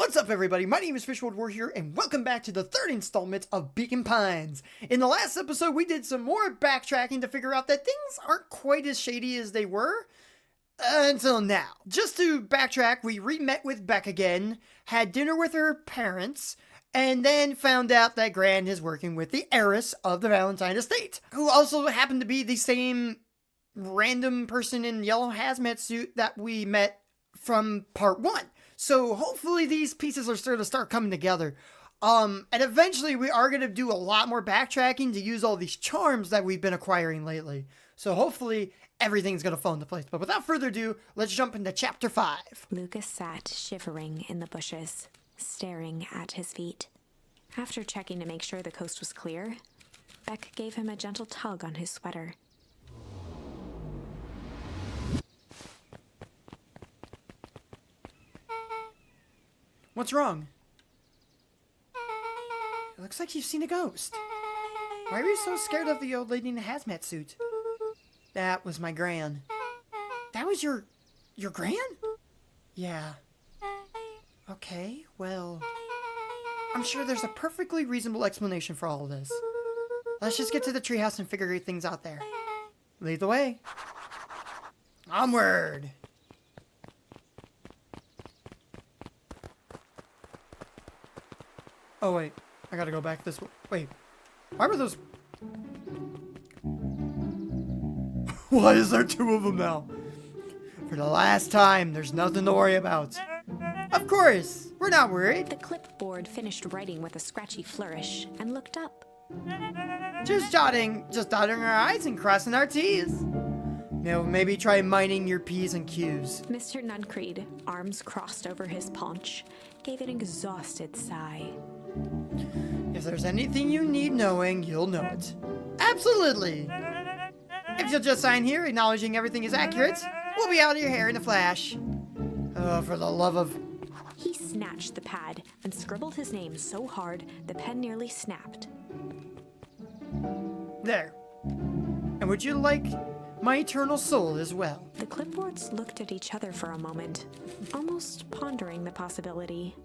What's up, everybody? My name is Fishwood War here, and welcome back to the third installment of Beacon Pines. In the last episode, we did some more backtracking to figure out that things aren't quite as shady as they were until now. Just to backtrack, we re-met with Beck again, had dinner with her parents, and then found out that Gran is working with the heiress of the Valentine estate, who also happened to be the same random person in yellow hazmat suit that we met from part 1. So hopefully these pieces are starting to start coming together. And eventually we are going to do a lot more backtracking to use all these charms that we've been acquiring lately. So hopefully everything's going to fall into place. But without further ado, let's jump into chapter 5. Lucas sat shivering in the bushes, staring at his feet. After checking to make sure the coast was clear, Beck gave him a gentle tug on his sweater. What's wrong? It looks like you've seen a ghost. Why were you so scared of the old lady in the hazmat suit? That was my Gran. That was your Gran? Yeah. Okay, well, I'm sure there's a perfectly reasonable explanation for all of this. Let's just get to the treehouse and figure things out there. Lead the way. Onward! Oh, wait. I gotta go back this way. Wait. Why were those... Why is there 2 of them now? For the last time, there's nothing to worry about. Of course! We're not worried. The clipboard finished writing with a scratchy flourish and looked up. Just dotting our I's and crossing our T's. Maybe try mining your P's and Q's. Mr. Nuncreed, arms crossed over his paunch, gave an exhausted sigh. If there's anything you need knowing, you'll know it. Absolutely! If you'll just sign here, acknowledging everything is accurate, we'll be out of your hair in a flash. Oh, for the love of... He snatched the pad and scribbled his name so hard the pen nearly snapped. There. And would you like my eternal soul as well? The clipboards looked at each other for a moment, almost pondering the possibility.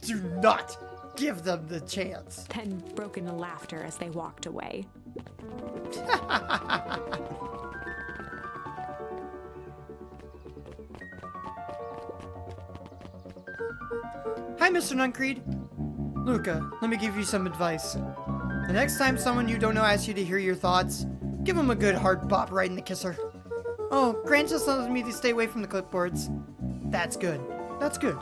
Do not give them the chance. Then broke into laughter as they walked away. Hi, Mr. Nuncreed. Luca, let me give you some advice. The next time someone you don't know asks you to hear your thoughts, give them a good hard bop right in the kisser. Oh, Gran just tells me to stay away from the clipboards. That's good. That's good.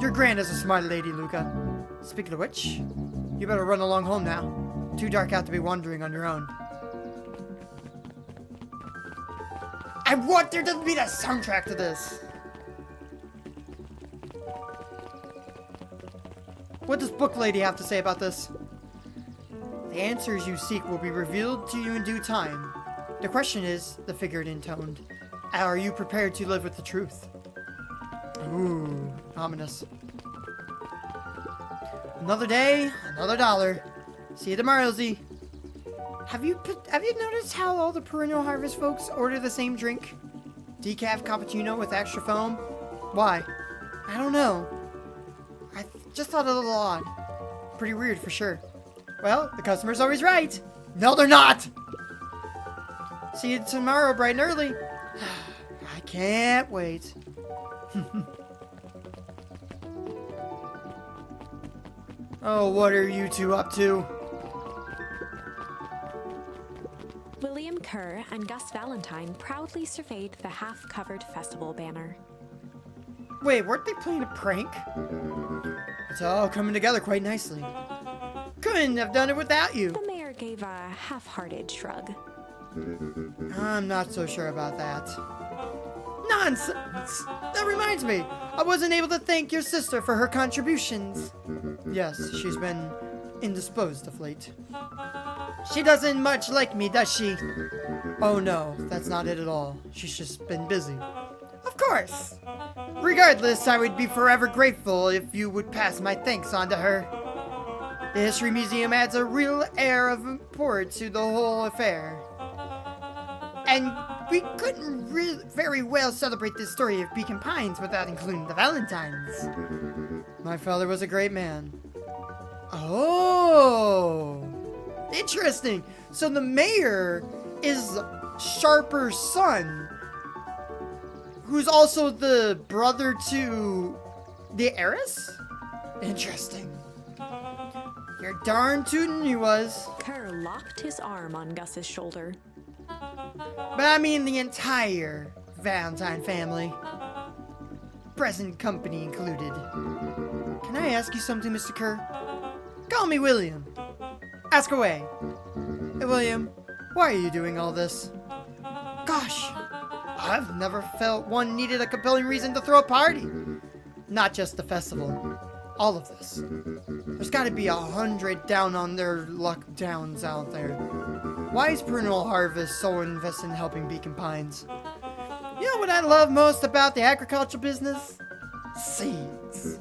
Your Gran is a smart lady, Luca. Speaking of which, you better run along home now. Too dark out to be wandering on your own. I want there to be the soundtrack to this. What does Book Lady have to say about this? The answers you seek will be revealed to you in due time. The question is, the figure intoned, are you prepared to live with the truth? Ooh, ominous. Another day, another dollar. See you tomorrow, Z. Have you noticed how all the Perennial Harvest folks order the same drink? Decaf cappuccino with extra foam? Why? I don't know. I just thought it a little odd. Pretty weird for sure. Well, the customer's always right. No, they're not! See you tomorrow bright and early. I can't wait. Oh, what are you two up to? William Kerr and Gus Valentine proudly surveyed the half-covered festival banner. Wait, weren't they playing a prank? It's all coming together quite nicely. Couldn't have done it without you. The mayor gave a half-hearted shrug. I'm not so sure about that. Nonsense! That reminds me, I wasn't able to thank your sister for her contributions. Yes, she's been indisposed of late. She doesn't much like me, does she? Oh no, that's not it at all. She's just been busy. Of course! Regardless, I would be forever grateful if you would pass my thanks on to her. The History Museum adds a real air of importance to the whole affair. And we couldn't very well celebrate this story of Beacon Pines without including the Valentines. My father was a great man. Oh, interesting. So the mayor is Sharper's son, who's also the brother to the heiress? Interesting. You're darn tootin' he was. Kerr locked his arm on Gus's shoulder. But I mean the entire Valentine family. Present company included. Can I ask you something, Mr. Kerr? Call me William. Ask away. Hey, William, why are you doing all this? Gosh, I've never felt one needed a compelling reason to throw a party. Not just the festival. All of this. There's gotta be 100 down on their luck downs out there. Why is Perennial Harvest so invested in helping Beacon Pines? You know what I love most about the agricultural business? Seeds.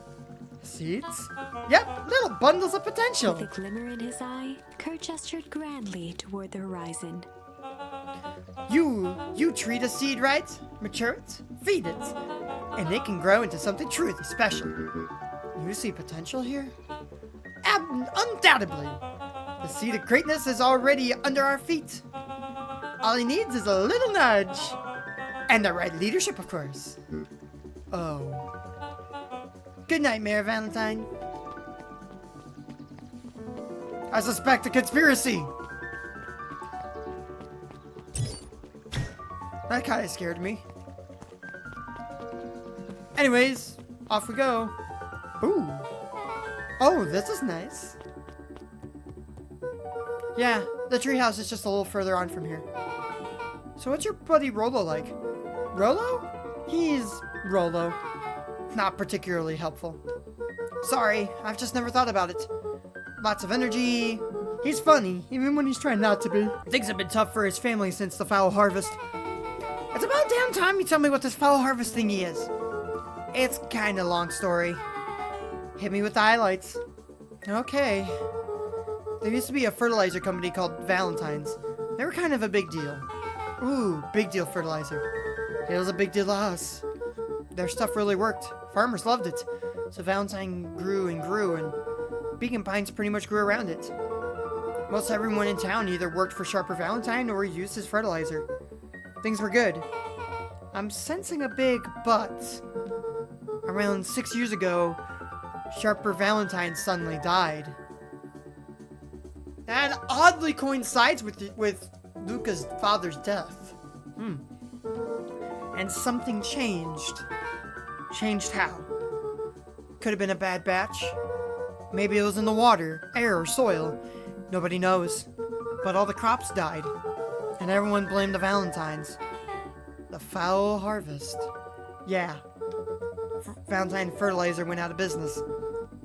Seeds? Yep, little bundles of potential. With a glimmer in his eye, Kerr gestured grandly toward the horizon. You treat a seed right, mature it, feed it, and it can grow into something truly special. You see potential here? Undoubtedly. The seed of greatness is already under our feet. All he needs is a little nudge. And the right leadership, of course. Oh. Good night, Mayor Valentine. I suspect a conspiracy. That kind of scared me. Anyways, off we go. Ooh. Oh, this is nice. Yeah, the treehouse is just a little further on from here. So what's your buddy Rolo like? Rolo? He's Rolo. Not particularly helpful. Sorry, I've just never thought about it. Lots of energy. He's funny, even when he's trying not to be. Things have been tough for his family since the foul harvest. It's about damn time you tell me what this foul harvest thingy is. It's kinda long story. Hit me with the highlights. Okay. There used to be a fertilizer company called Valentine's. They were kind of a big deal. Ooh, big deal fertilizer. It was a big deal to us. Their stuff really worked. Farmers loved it. So Valentine grew and grew, and Beacon Pines pretty much grew around it. Most everyone in town either worked for Sharper Valentine or used his fertilizer. Things were good. I'm sensing a big but. Around 6 years ago, Sharper Valentine suddenly died. That oddly coincides with Luca's father's death. And something changed. Changed how? Could have been a bad batch. Maybe it was in the water, air, or soil. Nobody knows. But all the crops died. And everyone blamed the Valentines. The foul harvest. Yeah. Valentine Fertilizer went out of business.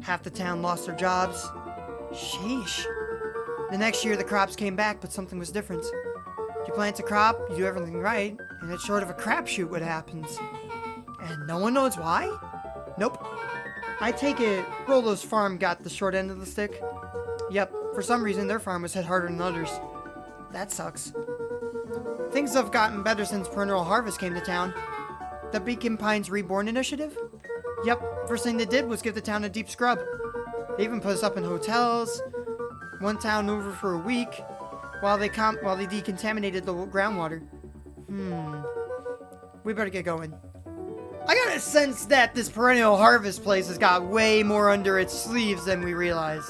Half the town lost their jobs. Sheesh. The next year the crops came back, but something was different. You plant a crop, you do everything right, and it's sort of a crapshoot what happens. And no one knows why? Nope. I take it Rolo's farm got the short end of the stick. Yep, for some reason their farm was hit harder than others. That sucks. Things have gotten better since Perennial Harvest came to town. The Beacon Pines Reborn initiative? Yep, first thing they did was give the town a deep scrub. They even put us up in hotels. One town over for a week while they decontaminated the groundwater. We better get going. I got a sense that this Perennial Harvest place has got way more under its sleeves than we realize.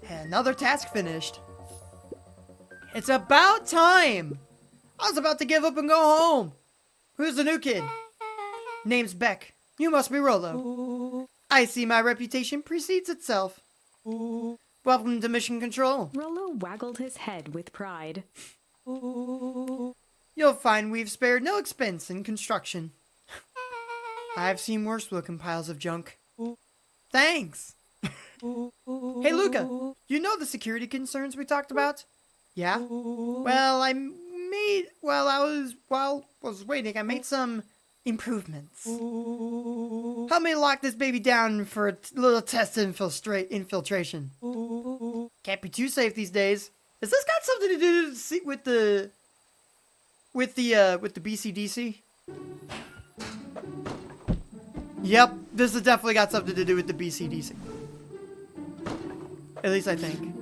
And another task finished. It's about time! I was about to give up and go home. Who's the new kid? Name's Beck. You must be Rolo. I see my reputation precedes itself. Welcome to Mission Control. Rolo waggled his head with pride. You'll find we've spared no expense in construction. I've seen worse looking piles of junk. Thanks. Hey Luca, you know the security concerns we talked about? Yeah? Well, while I was waiting, I made some improvements. Help me lock this baby down for a little test infiltration. Can't be too safe these days. Has this got something to do with the BCDC? Yep, This has definitely got something to do with the BCDC. At least I think.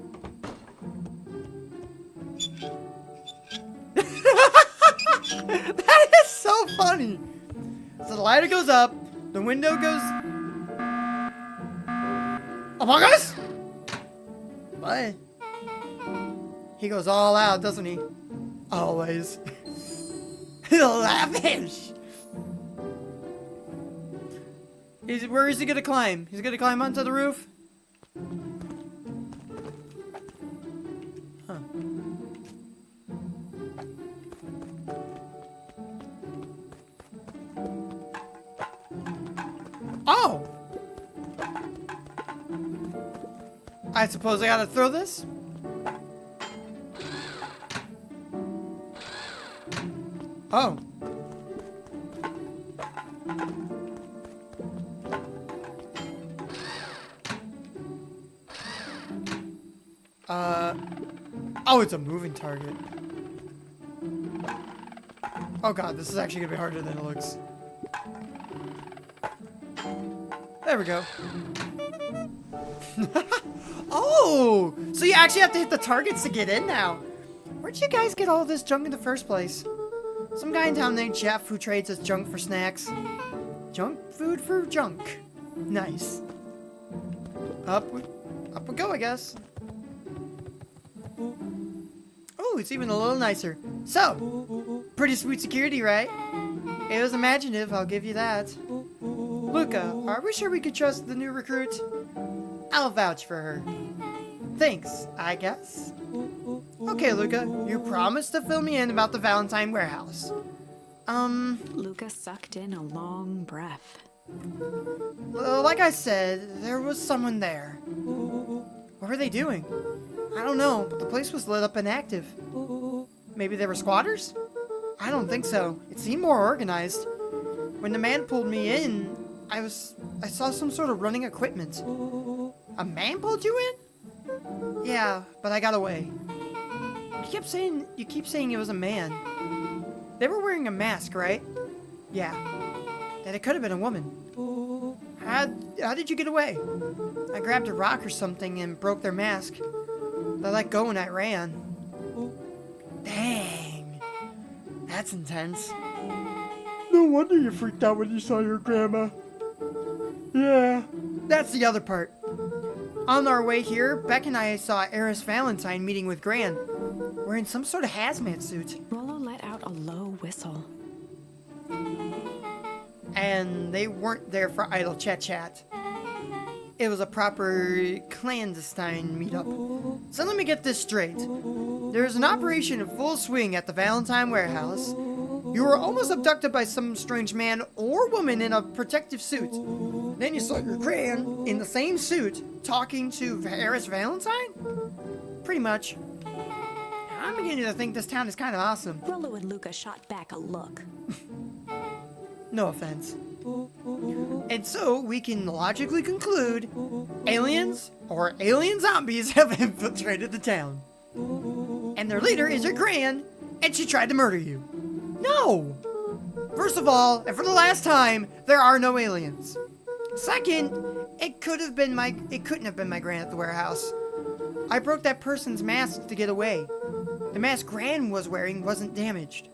That is so funny. So the lighter goes up, the window goes among us. What? He goes all out, doesn't he? Always. Lavish. Where is he gonna climb? He's gonna climb onto the roof? Huh. Oh! I suppose I gotta throw this? Oh. Oh, it's a moving target. Oh god, this is actually gonna be harder than it looks. There we go. Oh! So you actually have to hit the targets to get in now. Where'd you guys get all this junk in the first place? Some guy in town named Jeff who trades us junk for snacks. Junk food for junk. Nice. Up we go, I guess. Oh, it's even a little nicer. So, pretty sweet security, right? It was imaginative, I'll give you that. Luca, are we sure we could trust the new recruit? I'll vouch for her. Thanks, I guess. Okay, Luca, you promised to fill me in about the Valentine warehouse. Luca sucked in a long breath. Well, like I said, there was someone there. What were they doing? I don't know, but the place was lit up and active. Maybe they were squatters? I don't think so. It seemed more organized. When the man pulled me in, I saw some sort of running equipment. A man pulled you in? Yeah, but I got away. You keep saying it was a man. They were wearing a mask, right? Yeah. Then it could have been a woman. How did you get away? I grabbed a rock or something and broke their mask. They let go and I ran. Dang. That's intense. No wonder you freaked out when you saw your grandma. Yeah. That's the other part. On our way here, Beck and I saw Eris Valentine meeting with Gran, wearing some sort of hazmat suit. Rollo let out a low whistle. And they weren't there for idle chat. It was a proper clandestine meetup. So let me get this straight. There's an operation in full swing at the Valentine warehouse. You were almost abducted by some strange man or woman in a protective suit. Then you saw your Gran in the same suit talking to Eris Valentine? Pretty much. I'm beginning to think this town is kind of awesome. Rollo and Luca shot back a look. No offense. And so we can logically conclude aliens or alien zombies have infiltrated the town. And their leader is your Gran, and she tried to murder you. No! First of all, and for the last time, there are no aliens. Second, it couldn't have been my Gran at the warehouse. I broke that person's mask to get away. The mask Gran was wearing wasn't damaged.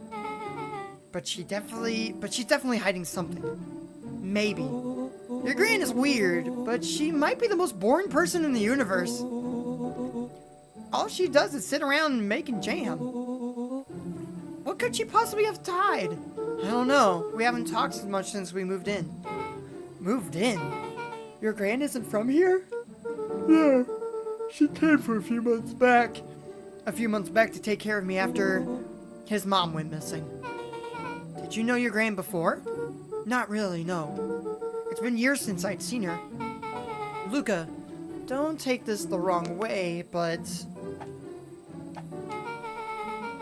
But she's definitely hiding something. Maybe. Your Gran is weird, but she might be the most boring person in the universe. All she does is sit around making jam. What could she possibly have tied? I don't know. We haven't talked as much since we moved in. Moved in? Your Gran isn't from here? Yeah. She came for a few months back. A few months back to take care of me after his mom went missing. Did you know your Gran before? Not really, no. It's been years since I'd seen her. Luca, don't take this the wrong way, but...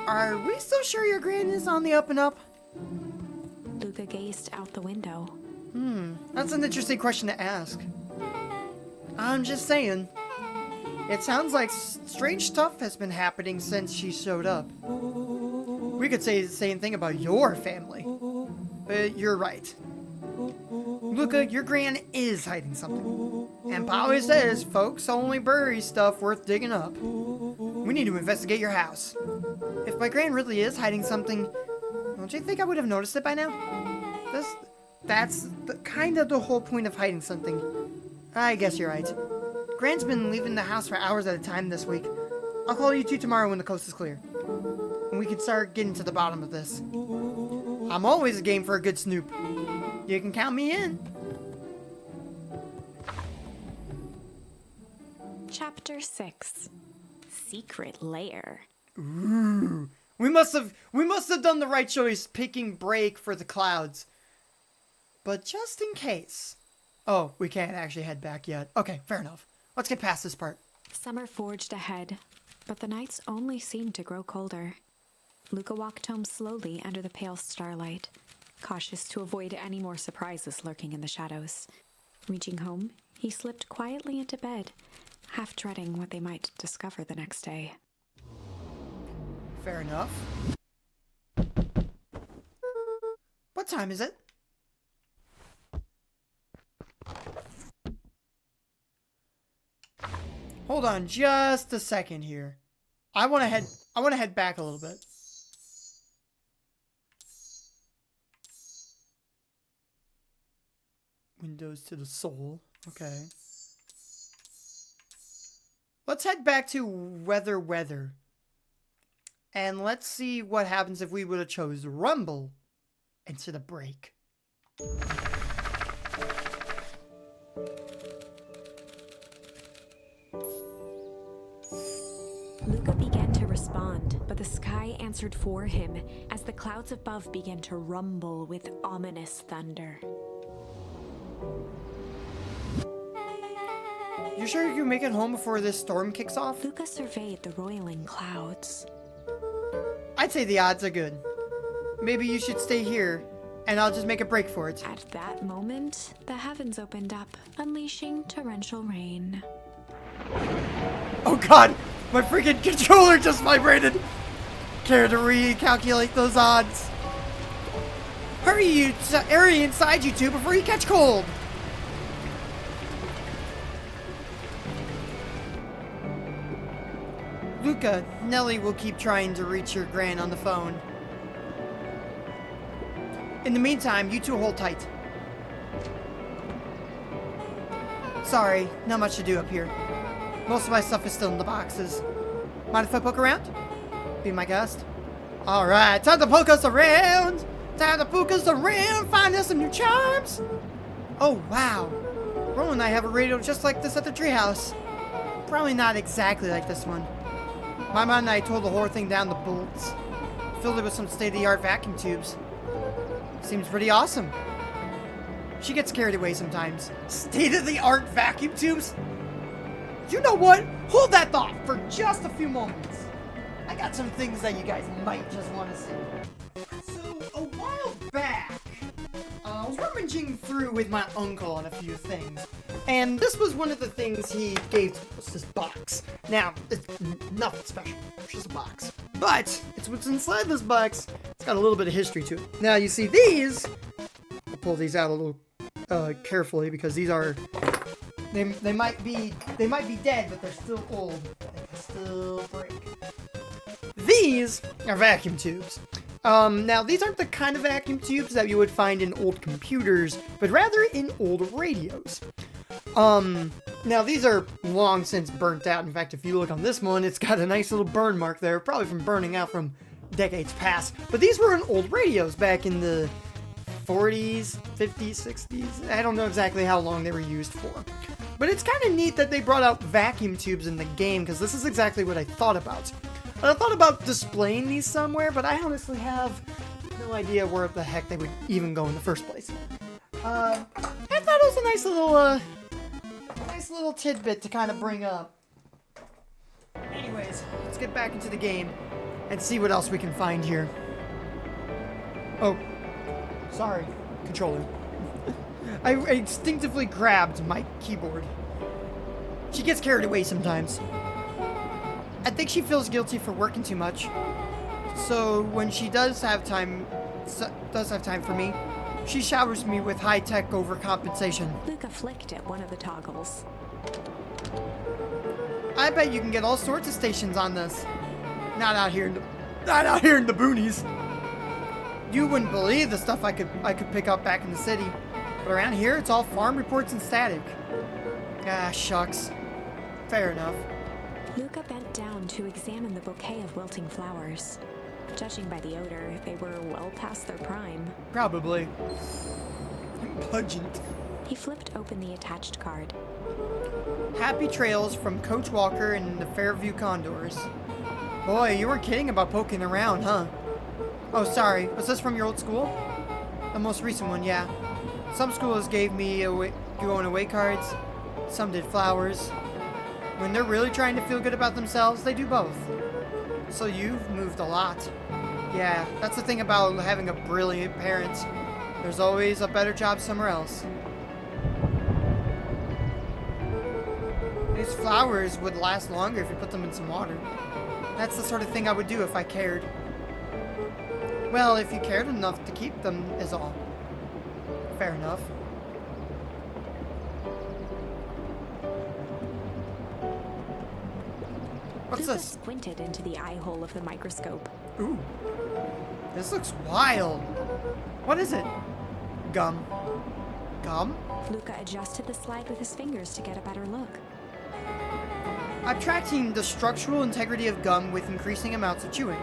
Are we still sure your Gran is on the up and up? Luca gazed out the window. That's an interesting question to ask. I'm just saying. It sounds like strange stuff has been happening since she showed up. We could say the same thing about your family. But you're right. Luca, your gran is hiding something. And Pa always says, folks only bury stuff worth digging up. We need to investigate your house. If my gran really is hiding something, don't you think I would have noticed it by now? That's kind of the whole point of hiding something. I guess you're right. Gran's been leaving the house for hours at a time this week. I'll call you two tomorrow when the coast is clear. And we can start getting to the bottom of this. I'm always game for a good snoop. You can count me in. Chapter 6. Secret Lair. Ooh. We must have done the right choice picking break for the clouds. But just in case. Oh, we can't actually head back yet. Okay, fair enough. Let's get past this part. Summer forged ahead, but the nights only seemed to grow colder. Luca walked home slowly under the pale starlight, cautious to avoid any more surprises lurking in the shadows. Reaching home, he slipped quietly into bed, half dreading what they might discover the next day. Fair enough. What time is it? Hold on just a second here. I want to head back a little bit. Windows to the soul. Okay. Let's head back to weather. And let's see what happens if we would have chose rumble instead of break. Luca began to respond, but the sky answered for him as the clouds above began to rumble with ominous thunder. You sure you can make it home before this storm kicks off? Luca surveyed the roiling clouds. I'd say the odds are good. Maybe you should stay here, and I'll just make a break for it. At that moment, the heavens opened up, unleashing torrential rain. Oh god! My freaking controller just vibrated! Care to recalculate those odds? Hurry inside you two before you catch cold! Luca, Nellie will keep trying to reach your gran on the phone. In the meantime, you two hold tight. Sorry, not much to do up here. Most of my stuff is still in the boxes. Mind if I poke around? Be my guest. Alright, time to poke us around! Time to poke us around, find us some new charms! Oh, wow. Roland and I have a radio just like this at the treehouse. Probably not exactly like this one. My mom and I tore the whole thing down to bolts. Filled it with some state-of-the-art vacuum tubes. Seems pretty awesome. She gets carried away sometimes. State-of-the-art vacuum tubes? You know what? Hold that thought for just a few moments. I got some things that you guys might just want to see. So, a while back, I was rummaging through with my uncle on a few things. And this was one of the things he gave to us, this box. Now, it's nothing special. It's just a box. But, it's what's inside this box. It's got a little bit of history to it. Now, you see these. I'll pull these out a little carefully because these are... They might be dead, but they're still old. They can still break. These are vacuum tubes. Now these aren't the kind of vacuum tubes that you would find in old computers, but rather in old radios. Now these are long since burnt out. In fact, if you look on this one, it's got a nice little burn mark there, probably from burning out from decades past. But these were in old radios back in the 40s, 50s, 60s. I don't know exactly how long they were used for. But it's kind of neat that they brought out vacuum tubes in the game, because this is exactly what I thought about. And I thought about displaying these somewhere, but I honestly have no idea where the heck they would even go in the first place. I thought it was a nice little tidbit to kind of bring up. Anyways, let's get back into the game and see what else we can find here. Oh, sorry, controller. I instinctively grabbed my keyboard. She gets carried away sometimes. I think she feels guilty for working too much. So when she does have time for me, She showers me with high-tech overcompensation. Luca flicked at one of the toggles. I bet you can get all sorts of stations on this. Not out here in the boonies. You wouldn't believe the stuff I could pick up back in the city. But around here, it's all farm reports and static. Ah, shucks. Fair enough. Luca bent down to examine the bouquet of wilting flowers. Judging by the odor, they were well past their prime. Probably. Pungent. He flipped open the attached card. Happy trails from Coach Walker and the Fairview Condors. Boy, you weren't kidding about poking around, huh? Oh, sorry. Was this from your old school? The most recent one, yeah. Some schools gave me going away cards. Some did flowers. When they're really trying to feel good about themselves, they do both. So you've moved a lot. Yeah, that's the thing about having a brilliant parent. There's always a better job somewhere else. These flowers would last longer if you put them in some water. That's the sort of thing I would do if I cared. Well, if you cared enough to keep them, is all. Fair enough. What's Luca this? squinted into the eye hole of the microscope. Ooh. This looks wild. What is it? Gum. Gum? Luca adjusted the slide with his fingers to get a better look. I'm tracking the structural integrity of gum with increasing amounts of chewing.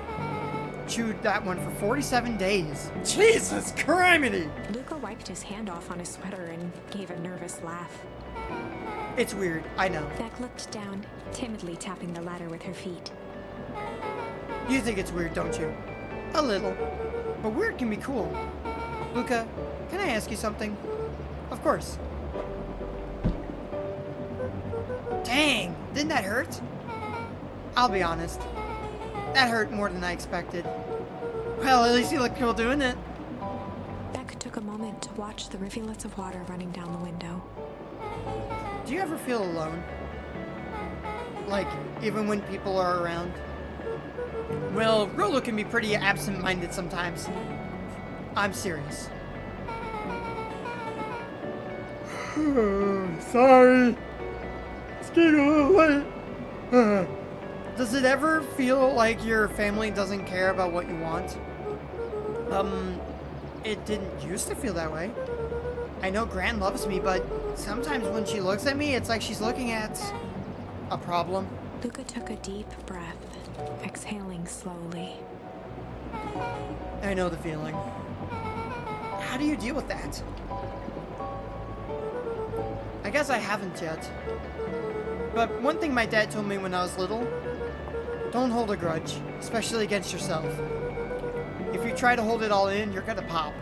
Chewed that one for 47 days. Jesus criminy! Luca wiped his hand off on his sweater and gave a nervous laugh. It's weird, I know. Beck looked down, timidly tapping the ladder with her feet. You think it's weird, don't you? A little. But weird can be cool. Luca, can I ask you something? Of course. Dang, didn't that hurt? I'll be honest. That hurt more than I expected. Well, at least you look cool doing it. Beck took a moment to watch the rivulets of water running down the window. Do you ever feel alone? Like, even when people are around? Well, Rolo can be pretty absent-minded sometimes. I'm serious. Sorry. It's getting a little late. Does it ever feel like your family doesn't care about what you want? It didn't used to feel that way. I know Gran loves me, but sometimes when she looks at me, it's like she's looking at a problem. Luca took a deep breath, exhaling slowly. I know the feeling. How do you deal with that? I guess I haven't yet. But one thing my dad told me when I was little, don't hold a grudge, especially against yourself. If you try to hold it all in, you're gonna pop.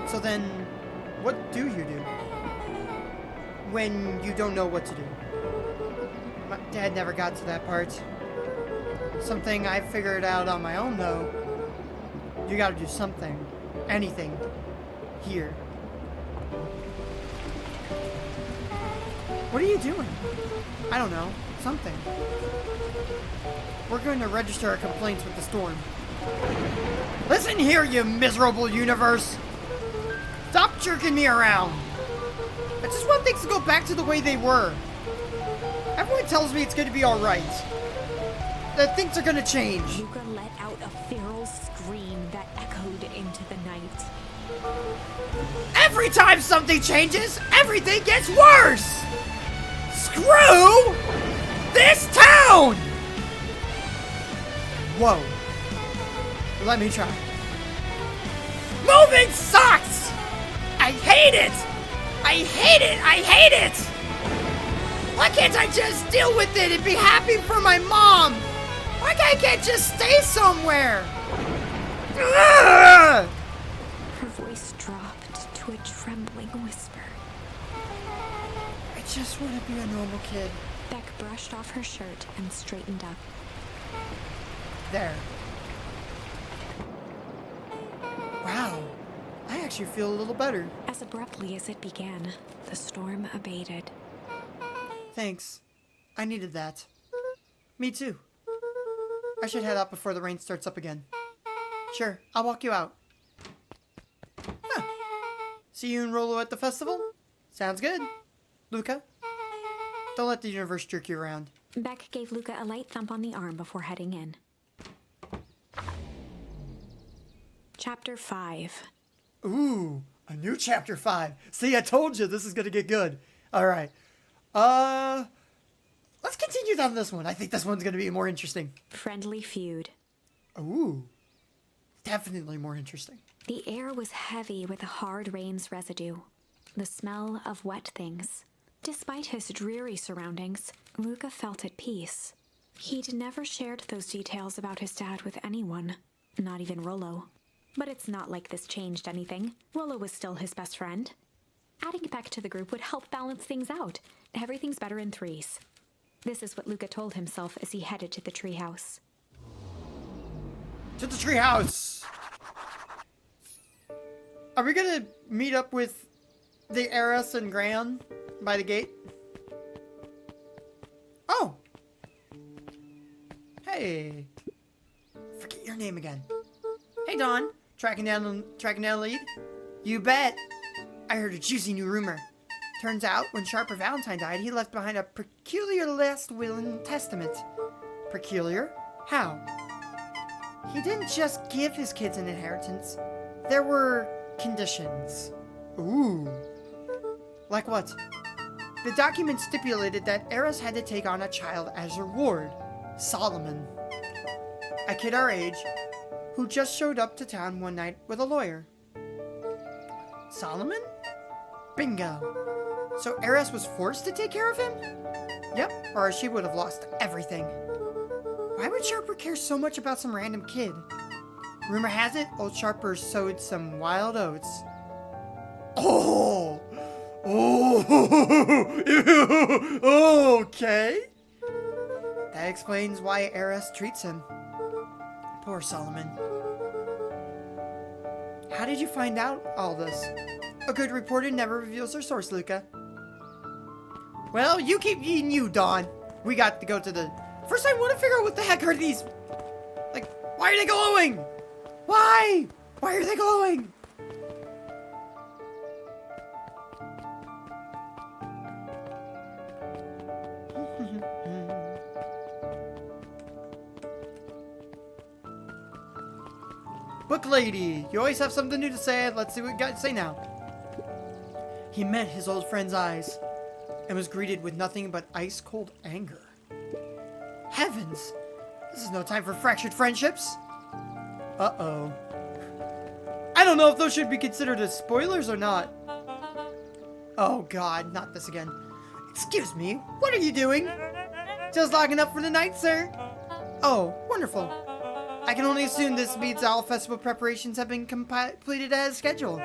So then, what do you do when you don't know what to do? My dad never got to that part. Something I figured out on my own, though. You gotta do something. Anything. Here. What are you doing? I don't know. Something. We're going to register our complaints with the storm. Listen here, you miserable universe! Stop jerking me around! I just want things to go back to the way they were. Everyone tells me it's going to be alright. That things are going to change. Luca let out a feral scream that echoed into the night. Every time something changes, everything gets worse! Screw this town! Whoa. Let me try. Moving sucks! I hate it! I hate it! I hate it! Why can't I just deal with it and be happy for my mom? Why can't I just stay somewhere? Ugh! Her voice dropped to a trembling whisper. I just want to be a normal kid. Beck brushed off her shirt and straightened up. There. Wow. I actually feel a little better. As abruptly as it began, the storm abated. Thanks. I needed that. Me too. I should head out before the rain starts up again. Sure, I'll walk you out. Huh. See you and Rolo at the festival? Sounds good. Luca, don't let the universe jerk you around. Beck gave Luca a light thump on the arm before heading in. Chapter 5. Ooh, a new chapter 5. See, I told you this is gonna get good. Alright. Let's continue down this one. I think this one's gonna be more interesting. Friendly feud. Ooh. Definitely more interesting. The air was heavy with the hard rain's residue, the smell of wet things. Despite his dreary surroundings, Luca felt at peace. He'd never shared those details about his dad with anyone, not even Rollo. But it's not like this changed anything. Rollo was still his best friend. Adding Beck to the group would help balance things out. Everything's better in threes. This is what Luca told himself as he headed to the treehouse. To the treehouse! Are we gonna meet up with the heiress and Gran by the gate? Oh! Hey! Forget your name again. Hey, Dawn. Tracking down a lead? You bet! I heard a juicy new rumor. Turns out, when Sharper Valentine died, he left behind a peculiar last will and testament. Peculiar? How? He didn't just give his kids an inheritance. There were conditions. Ooh. Like what? The document stipulated that Eris had to take on a child as her ward, Solomon. A kid our age, who just showed up to town one night with a lawyer. Solomon? Bingo. So Eris was forced to take care of him? Yep, or she would have lost everything. Why would Sharper care so much about some random kid? Rumor has it, old Sharper sowed some wild oats. Oh! Oh! Okay. That explains why Eris treats him. Poor Solomon. How did you find out all this? A good reporter never reveals their source, Luca. Well, you keep eating you, Dawn. We got to go to the... First, I want to figure out what the heck are these... Like, why are they glowing? Why? Why are they glowing? Book lady, you always have something new to say. Let's see what you got to say now. He met his old friend's eyes and was greeted with nothing but ice-cold anger. Heavens! This is no time for fractured friendships. Uh-oh. I don't know if those should be considered as spoilers or not. Oh God, not this again. Excuse me, what are you doing? Just logging up for the night, sir. Oh, wonderful. I can only assume this means all festival preparations have been completed as scheduled.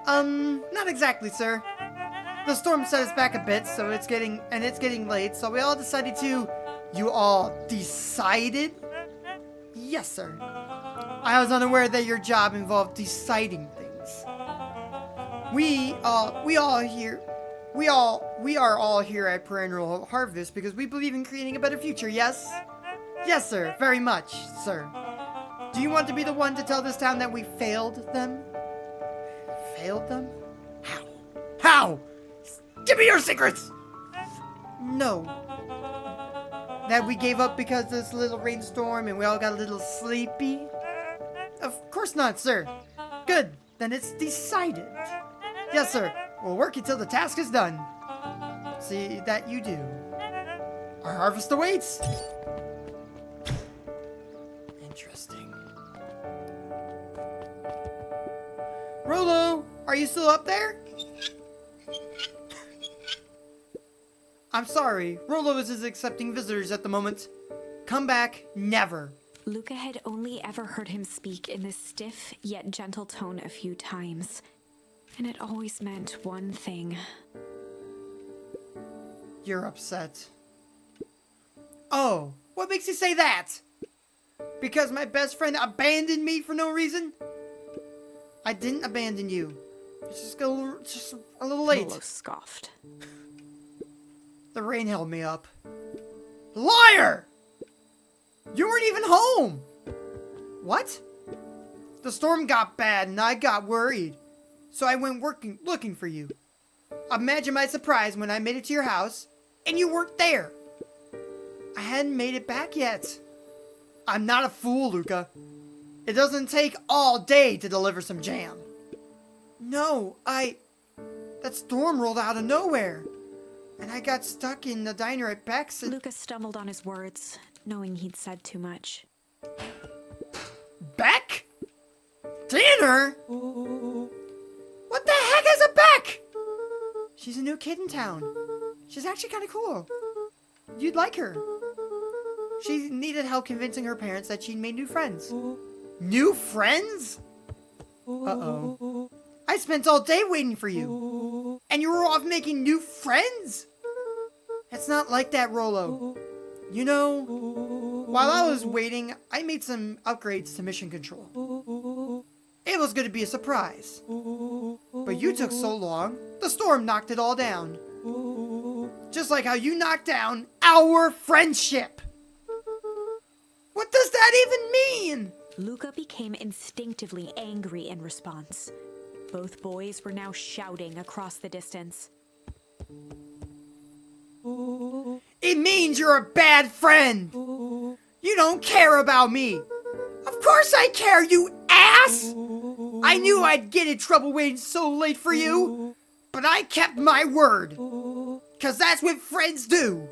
Not exactly, sir. The storm set us back a bit, so it's getting late, so we all decided to... You all decided? Yes, sir. I was unaware that your job involved deciding things. We are all here at Perennial Harvest because we believe in creating a better future, yes? Yes, sir. Very much, sir. Do you want to be the one to tell this town that we failed them? Failed them? How? How? Give me your secrets! No. That we gave up because of this little rainstorm and we all got a little sleepy? Of course not, sir. Good. Then it's decided. Yes, sir. We'll work until the task is done. See that you do. Our harvest awaits. Interesting. Rolo, are you still up there? I'm sorry, Rolo isn't accepting visitors at the moment. Come back, never. Luca had only ever heard him speak in this stiff yet gentle tone a few times, and it always meant one thing. You're upset. Oh, what makes you say that? Because my best friend abandoned me for no reason? I didn't abandon you. It's just a little late. Rolo scoffed. The rain held me up. Liar! You weren't even home! What? The storm got bad and I got worried. so I went looking for you. Imagine my surprise when I made it to your house, and you weren't there. I hadn't made it back yet. I'm not a fool, Luca. It doesn't take all day to deliver some jam. No, that storm rolled out of nowhere, and I got stuck in the diner at Beck's. Luca stumbled on his words, knowing he'd said too much. Beck? Dinner? What the heck is a Beck? She's a new kid in town. She's actually kind of cool. You'd like her. She needed help convincing her parents that she'd made new friends. New friends? Uh-oh. I spent all day waiting for you. And you were off making new friends? It's not like that, Rollo. You know, while I was waiting, I made some upgrades to mission control. It was going to be a surprise. But you took so long, the storm knocked it all down. Just like how you knocked down our friendship. What does that even mean? Luca became instinctively angry in response. Both boys were now shouting across the distance. It means you're a bad friend. You don't care about me. Of course I care, you ass! I knew I'd get in trouble waiting so late for you, but I kept my word. 'Cause that's what friends do.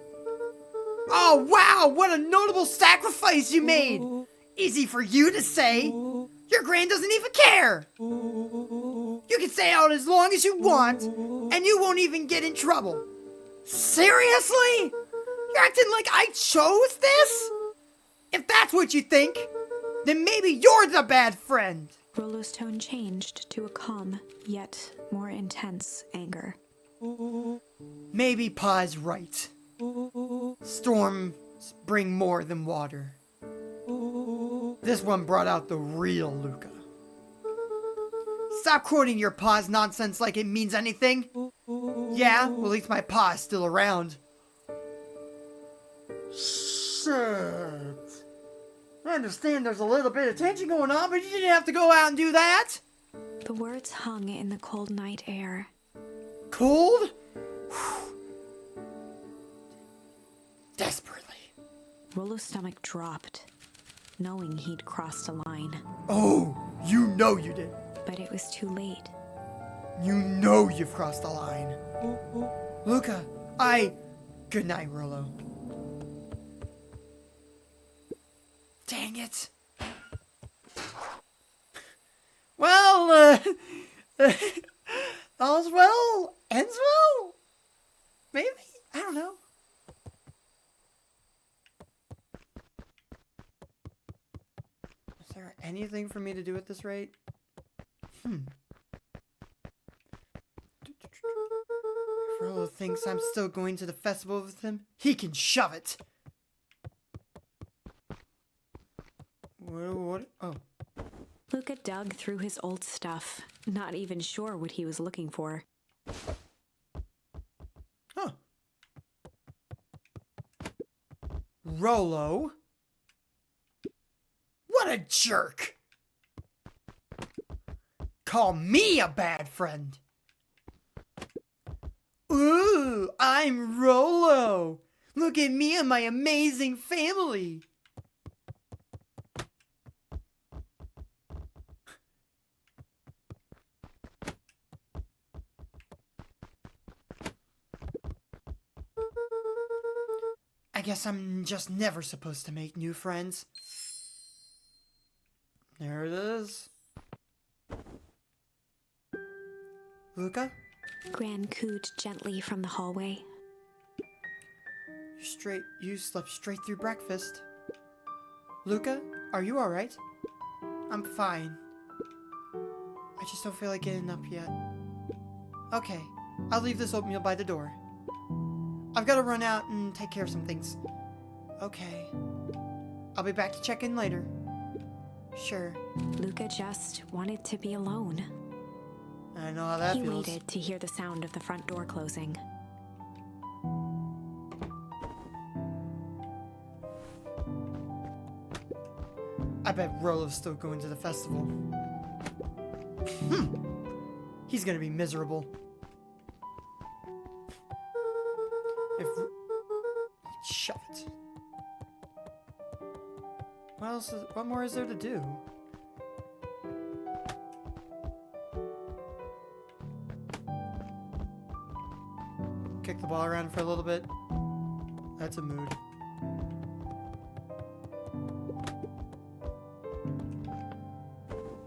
Oh wow, what a notable sacrifice you made. Easy for you to say. Your grand doesn't even care. You can stay out as long as you want, and you won't even get in trouble. Seriously? You're acting like I chose this? If that's what you think, then maybe you're the bad friend. Rollo's tone changed to a calm, yet more intense anger. Maybe Pa's right. Storms bring more than water. This one brought out the real Luca. Stop quoting your Pa's nonsense like it means anything. Yeah, well, at least my Pa is still around. Shit. I understand there's a little bit of tension going on, but you didn't have to go out and do that. The words hung in the cold night air. Cold? Desperately. Rollo's stomach dropped, knowing he'd crossed a line. Oh, you know you did. But it was too late. You know you've crossed the line. Luca, Good night, Rollo. Dang it. Well, all's well, ends well? Maybe? I don't know. Is there anything for me to do at this rate? If Rollo thinks I'm still going to the festival with him, he can shove it. What? Oh. Luca dug through his old stuff, not even sure what he was looking for. Huh. Rollo? What a jerk! Call me a bad friend. Ooh, I'm Rollo. Look at me and my amazing family. I guess I'm just never supposed to make new friends. There it is. Luca? Gran cooed gently from the hallway. You slept straight through breakfast. Luca, are you alright? I'm fine. I just don't feel like getting up yet. Okay, I'll leave this oatmeal by the door. I've got to run out and take care of some things. Okay. I'll be back to check in later. Sure. Luca just wanted to be alone. I know how that He feels. waited to hear the sound of the front door closing. I bet Rollo's still going to the festival. He's gonna be miserable. Shut it. What more is there to do? Kick the ball around for a little bit. That's a mood.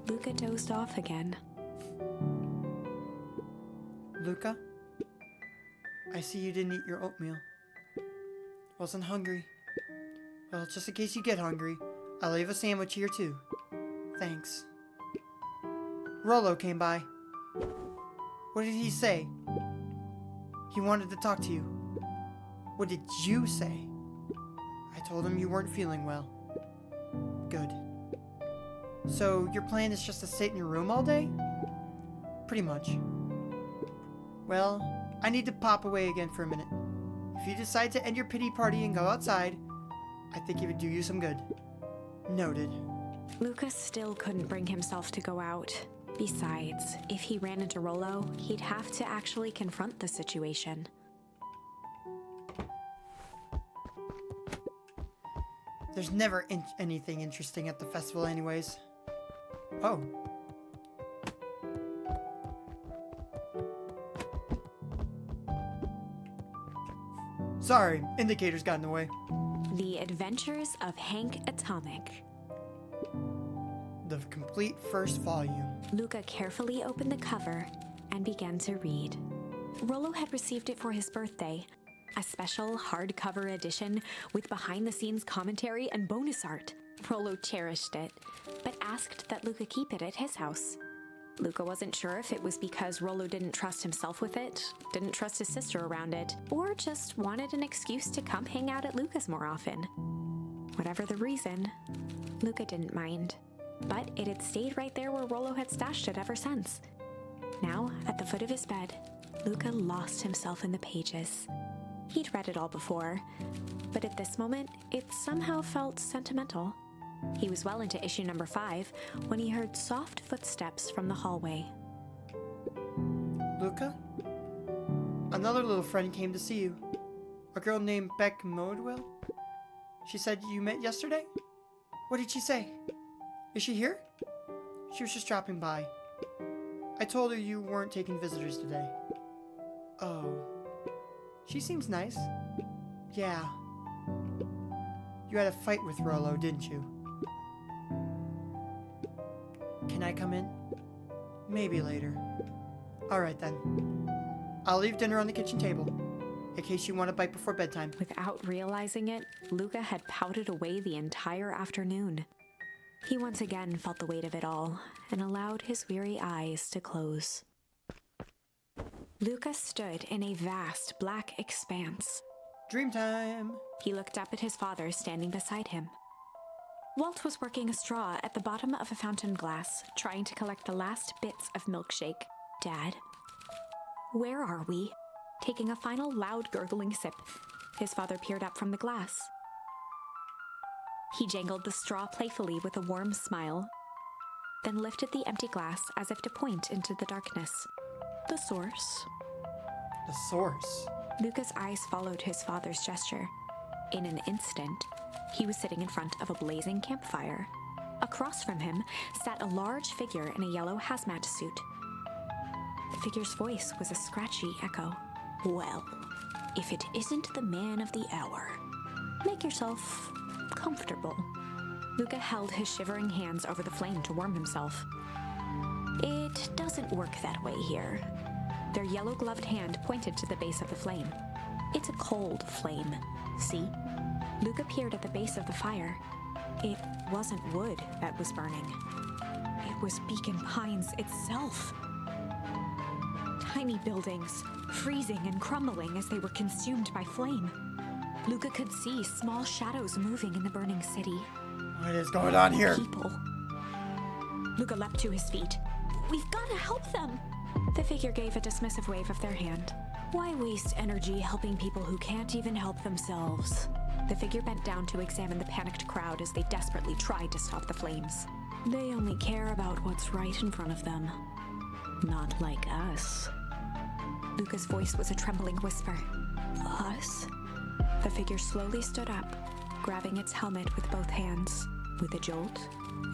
Luca dozed off again. Luca? I see you didn't eat your oatmeal. Wasn't hungry. Well, just in case you get hungry, I'll leave a sandwich here too. Thanks. Rollo came by. What did he say? He wanted to talk to you. What did you say? I told him you weren't feeling well. Good. So, your plan is just to sit in your room all day? Pretty much. Well, I need to pop away again for a minute. If you decide to end your pity party and go outside, I think it would do you some good. Noted. Luca still couldn't bring himself to go out. Besides, if he ran into Rollo, he'd have to actually confront the situation. There's never anything interesting at the festival anyways. Oh. Sorry, indicators got in the way. The Adventures of Hank Atomic. The complete first volume. Luca carefully opened the cover and began to read. Rollo had received it for his birthday, a special hardcover edition with behind-the-scenes commentary and bonus art. Rollo cherished it, but asked that Luca keep it at his house. Luca wasn't sure if it was because Rollo didn't trust himself with it, didn't trust his sister around it, or just wanted an excuse to come hang out at Luca's more often. Whatever the reason, Luca didn't mind. But it had stayed right there where Rollo had stashed it ever since. Now, at the foot of his bed, Luca lost himself in the pages. He'd read it all before, but at this moment, it somehow felt sentimental. He was well into issue number 5 when he heard soft footsteps from the hallway. Luca? Another little friend came to see you. A girl named Beck Modwell? She said you met yesterday? What did she say? Is she here? She was just dropping by. I told her you weren't taking visitors today. Oh. She seems nice. Yeah. You had a fight with Rollo, didn't you? Can I come in? Maybe later. Alright then. I'll leave dinner on the kitchen table, in case you want a bite before bedtime. Without realizing it, Luca had pouted away the entire afternoon. He once again felt the weight of it all, and allowed his weary eyes to close. Luca stood in a vast black expanse. Dream time! He looked up at his father standing beside him. Walt was working a straw at the bottom of a fountain glass, trying to collect the last bits of milkshake. Dad? Where are we? Taking a final loud gurgling sip, his father peered up from the glass. He jangled the straw playfully with a warm smile, then lifted the empty glass as if to point into the darkness. The source. The source? Luca's eyes followed his father's gesture. In an instant, he was sitting in front of a blazing campfire. Across from him sat a large figure in a yellow hazmat suit. The figure's voice was a scratchy echo. Well, if it isn't the man of the hour. Make yourself comfortable. Luca held his shivering hands over the flame to warm himself. It doesn't work that way here. Their yellow-gloved hand pointed to the base of the flame. It's a cold flame, see? Luca peered at the base of the fire. It wasn't wood that was burning. It was Beacon Pines itself. Tiny buildings, freezing and crumbling as they were consumed by flame. Luca could see small shadows moving in the burning city. What is going on here? People. Luca leapt to his feet. We've got to help them! The figure gave a dismissive wave of their hand. Why waste energy helping people who can't even help themselves? The figure bent down to examine the panicked crowd as they desperately tried to stop the flames. They only care about what's right in front of them. Not like us. Luca's voice was a trembling whisper. Us? The figure slowly stood up, grabbing its helmet with both hands. With a jolt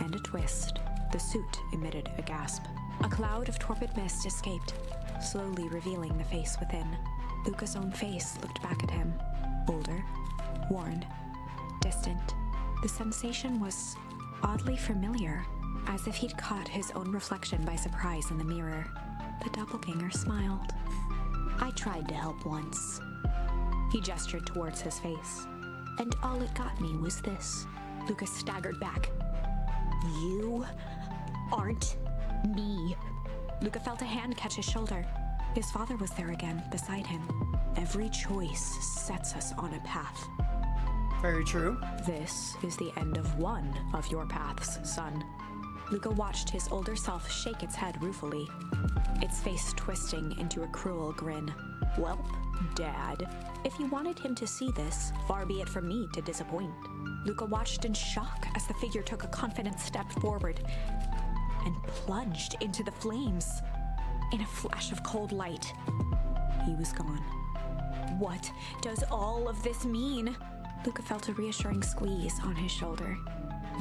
and a twist, the suit emitted a gasp. A cloud of torpid mist escaped, slowly revealing the face within. Luca's own face looked back at him. Older, worn, distant. The sensation was oddly familiar, as if he'd caught his own reflection by surprise in the mirror. The doppelganger smiled. I tried to help once. He gestured towards his face. And all it got me was this. Lucas staggered back. You aren't me. Luca felt a hand catch his shoulder. His father was there again, beside him. Every choice sets us on a path. Very true. This is the end of one of your paths, son. Luca watched his older self shake its head ruefully, its face twisting into a cruel grin. Welp, Dad, if you wanted him to see this, far be it from me to disappoint. Luca watched in shock as the figure took a confident step forward and plunged into the flames. In a flash of cold light, he was gone. What does all of this mean? Luca felt a reassuring squeeze on his shoulder.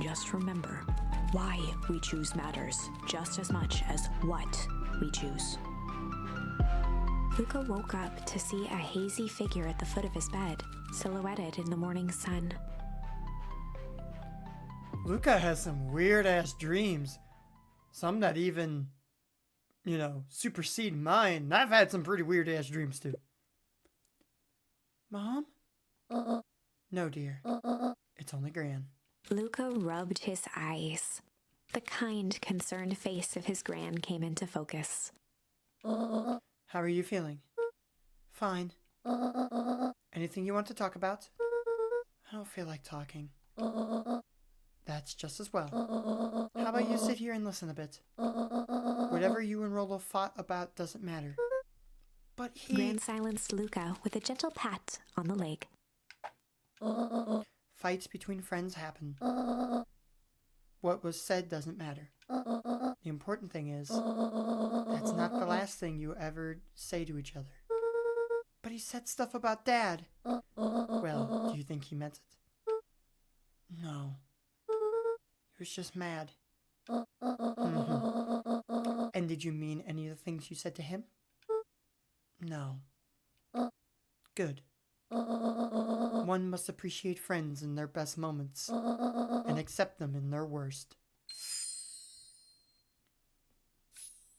Just remember, why we choose matters just as much as what we choose. Luca woke up to see a hazy figure at the foot of his bed, silhouetted in the morning sun. Luca has some weird-ass dreams. Some that even, supersede mine. And I've had some pretty weird-ass dreams, too. Mom? No, dear. It's only Gran. Luca rubbed his eyes. The kind, concerned face of his Gran came into focus. How are you feeling? Fine. Anything you want to talk about? I don't feel like talking. That's just as well. How about you sit here and listen a bit? Whatever you and Rollo fought about doesn't matter. But Gran silenced Luca with a gentle pat on the leg. Fights between friends happen. What was said doesn't matter. The important thing is, that's not the last thing you ever say to each other. But he said stuff about Dad. Well, do you think he meant it? No. He was just mad. Mm-hmm. And did you mean any of the things you said to him? No. Good. One must appreciate friends in their best moments and accept them in their worst.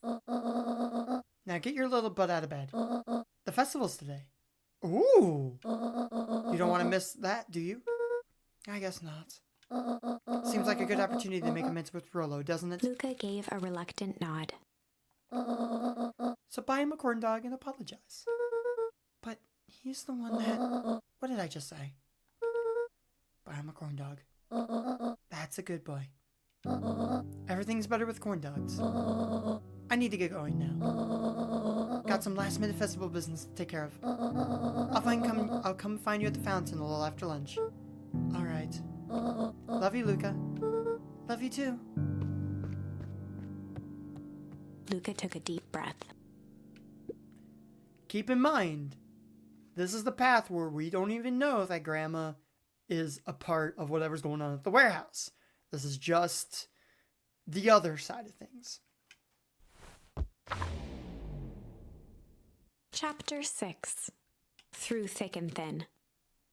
Now get your little butt out of bed. The festival's today. Ooh! You don't want to miss that, do you? I guess not. Seems like a good opportunity to make amends with Rollo, doesn't it? Luca gave a reluctant nod. So buy him a corn dog and apologize. But he's the one that... What did I just say? Buy him a corn dog. That's a good boy. Everything's better with corn dogs. I need to get going now. Got some last minute festival business to take care of. I'll come find you at the fountain a little after lunch. Alright. Love you, Luca. Love you too. Luca took a deep breath. Keep in mind, this is the path where we don't even know that Grandma is a part of whatever's going on at the warehouse. This is just the other side of things. Chapter 6. Through Thick and Thin.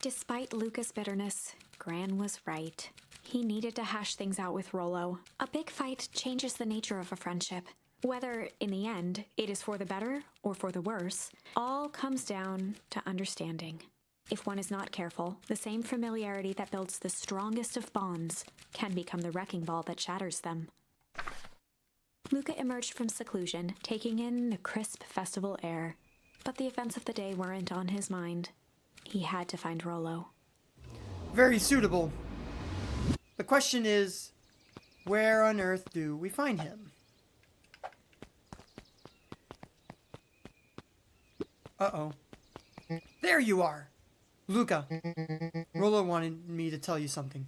Despite Luca's bitterness, Gran was right. He needed to hash things out with Rollo. A big fight changes the nature of a friendship. Whether, in the end, it is for the better or for the worse, all comes down to understanding. If one is not careful, the same familiarity that builds the strongest of bonds can become the wrecking ball that shatters them. Luca emerged from seclusion, taking in the crisp festival air. But the events of the day weren't on his mind. He had to find Rollo. Very suitable. The question is, where on earth do we find him? Uh-oh. There you are! Luca, Rollo wanted me to tell you something.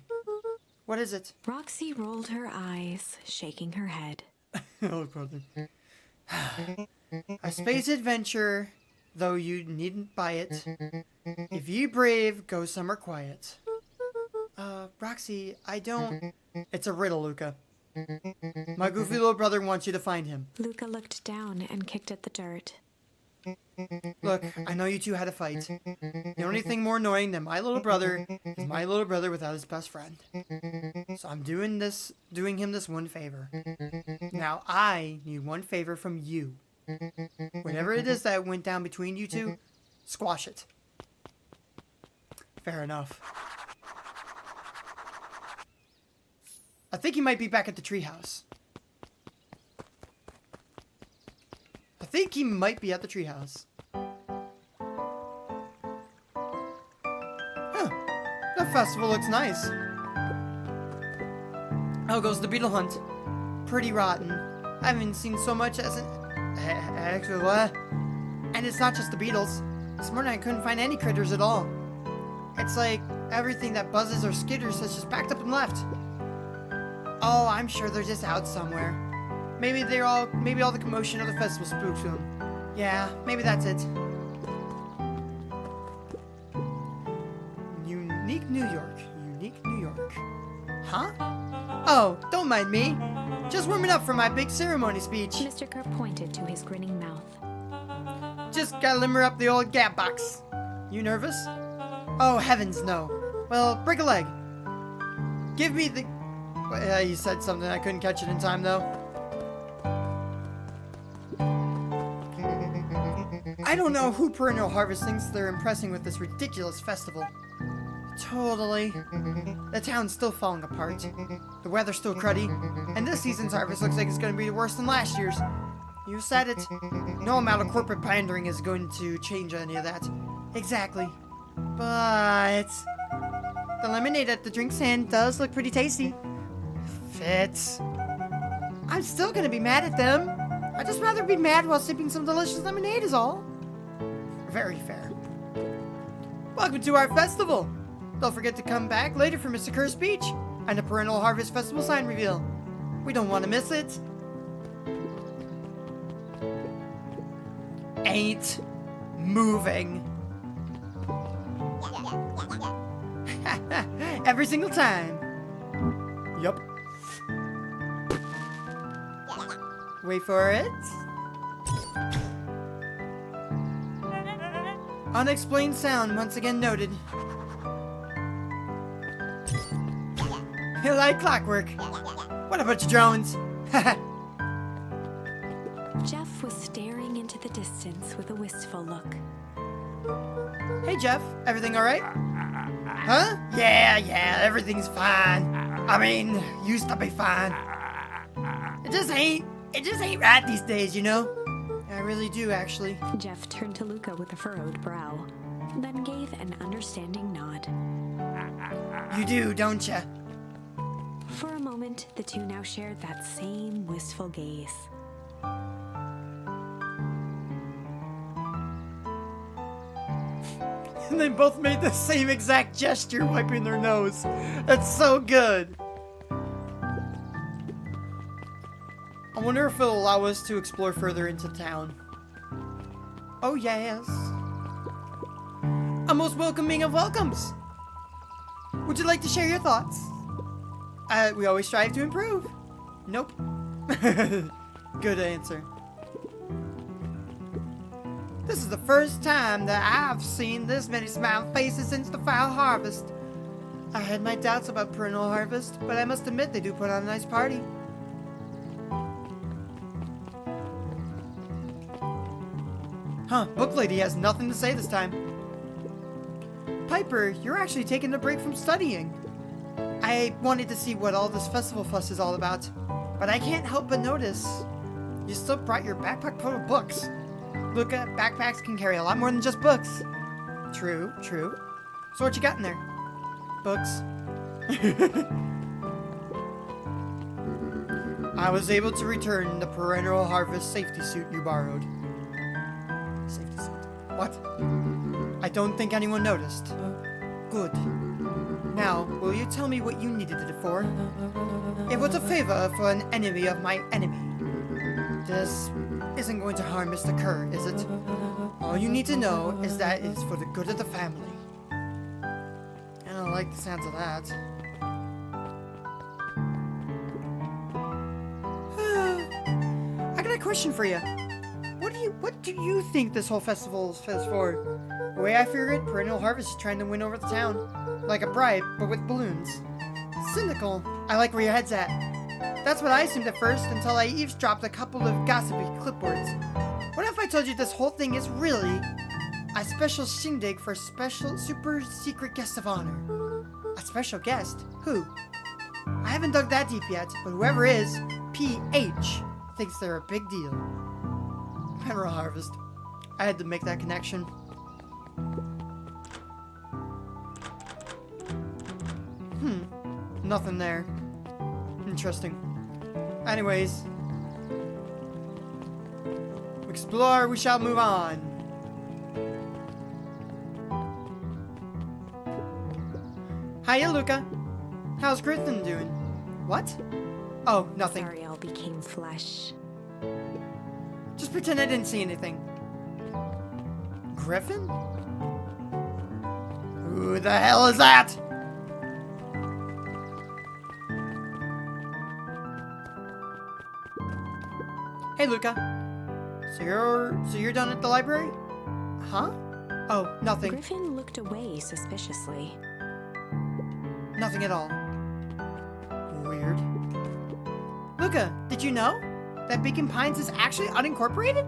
What is it? Roxy rolled her eyes, shaking her head. Oh, brother. A space adventure, though you needn't buy it. If ye brave, go somewhere quiet. Roxy, I don't... It's a riddle, Luca. My goofy little brother wants you to find him. Luca looked down and kicked at the dirt. Look, I know you two had a fight. The only thing more annoying than my little brother is my little brother without his best friend. So I'm doing him this one favor. Now I need one favor from you. Whatever it is that went down between you two, squash it. Fair enough. I think he might be back at the treehouse. I think he might be at the treehouse. Huh. That festival looks nice. How goes the beetle hunt? Pretty rotten. I haven't seen so much as an... Actually, what? And it's not just the beetles. This morning I couldn't find any critters at all. It's like everything that buzzes or skitters has just packed up and left. Oh, I'm sure they're just out somewhere. Maybe all the commotion of the festival spooked them. Yeah, maybe that's it. Unique New York. Unique New York. Huh? Oh, don't mind me. Just warming up for my big ceremony speech. Mr. Kerr pointed to his grinning mouth. Just gotta limber up the old gap box. You nervous? Oh, heavens no. Well, break a leg. Give me the... you said something. I couldn't catch it in time, though. I don't know who Perennial Harvest thinks they're impressing with this ridiculous festival. Totally. The town's still falling apart. The weather's still cruddy. And this season's harvest looks like it's going to be worse than last year's. You said it. No amount of corporate pandering is going to change any of that. Exactly. But... the lemonade at the drink stand does look pretty tasty. Fits. I'm still gonna be mad at them. I'd just rather be mad while sipping some delicious lemonade is all. Very fair. Welcome to our festival. Don't forget to come back later for Mr. Kerr's speech and the Perennial Harvest Festival sign reveal. We don't want to miss it. Ain't moving. Every single time. Yup. Wait for it. Unexplained sound once again noted. Like clockwork. What a bunch of drones. Jeff was staring into the distance with a wistful look. Hey Jeff, everything alright? Huh? Yeah, everything's fine. I mean, used to be fine. It just ain't right these days, you know? I really do, actually. Jeff turned to Luca with a furrowed brow, then gave an understanding nod. You do, don't ya? For a moment, the two now shared that same wistful gaze. And they both made the same exact gesture, wiping their nose. That's so good. I wonder if it'll allow us to explore further into town. Oh yes. A most welcoming of welcomes. Would you like to share your thoughts? We always strive to improve. Nope. Good answer. This is the first time that I've seen this many smiling faces since the fall harvest. I had my doubts about Perennial Harvest, but I must admit they do put on a nice party. Huh, Book Lady has nothing to say this time. Piper, you're actually taking a break from studying. I wanted to see what all this festival fuss is all about, but I can't help but notice you still brought your backpack full of books. Look, backpacks can carry a lot more than just books. True. So what you got in there? Books. I was able to return the Perennial Harvest safety suit you borrowed. Safety suit? What? I don't think anyone noticed. Good. Now, will you tell me what you needed it for? It was a favor for an enemy of my enemy. This isn't going to harm Mr. Kerr, is it? All you need to know is that it is for the good of the family. I don't like the sounds of that. I got a question for you. What do you think this whole festival is for? The way I figure it, Perennial Harvest is trying to win over the town. Like a bribe, but with balloons. Cynical. I like where your head's at. That's what I assumed at first, until I eavesdropped a couple of gossipy clipboards. What if I told you this whole thing is really a special shindig for a special super secret guest of honor? A special guest? Who? I haven't dug that deep yet, but whoever is, PH, thinks they're a big deal. Mineral Harvest. I had to make that connection. Nothing there. Interesting. Anyways. Explore, we shall move on. Hiya, Luca. How's Griffin doing? What? Oh, nothing. Ariel became flesh. Just pretend I didn't see anything. Griffin? Who the hell is that? Hey, Luca. So you're done at the library? Huh? Oh, nothing. Griffin looked away suspiciously. Nothing at all. Weird. Luca, did you know that Beacon Pines is actually unincorporated?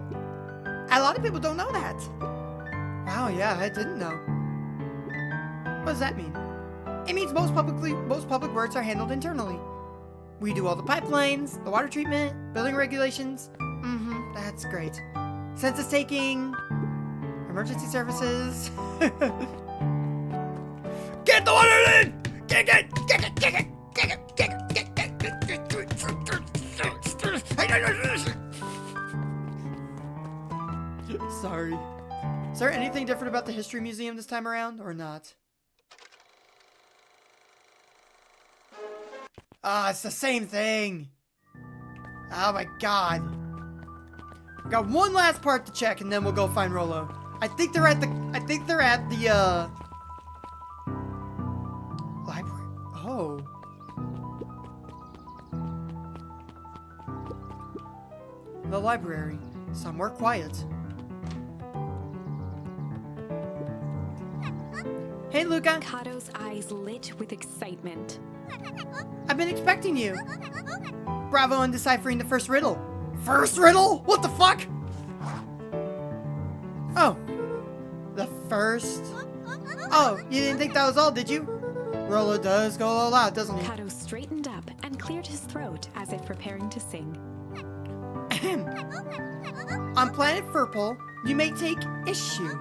A lot of people don't know that. Wow, yeah, I didn't know. What does that mean? It means most public works are handled internally. We do all the pipelines, the water treatment, building regulations. That's great. Census taking, emergency services. Get the water in! Get it! Sorry. Is there anything different about the History Museum this time around, or not? Ah, it's the same thing. Oh my god. Got one last part to check, and then we'll go find Rolo. I think they're at the library. Oh. The library. Somewhere quiet. Hey, Luca. Kato's eyes lit with excitement. I've been expecting you. Bravo on deciphering the first riddle. First riddle? What the fuck? Oh. The first? Oh, you didn't think that was all, did you? Rolo does go all out, doesn't he? Kato straightened up and cleared his throat as if preparing to sing. On planet Furpole, you may take issue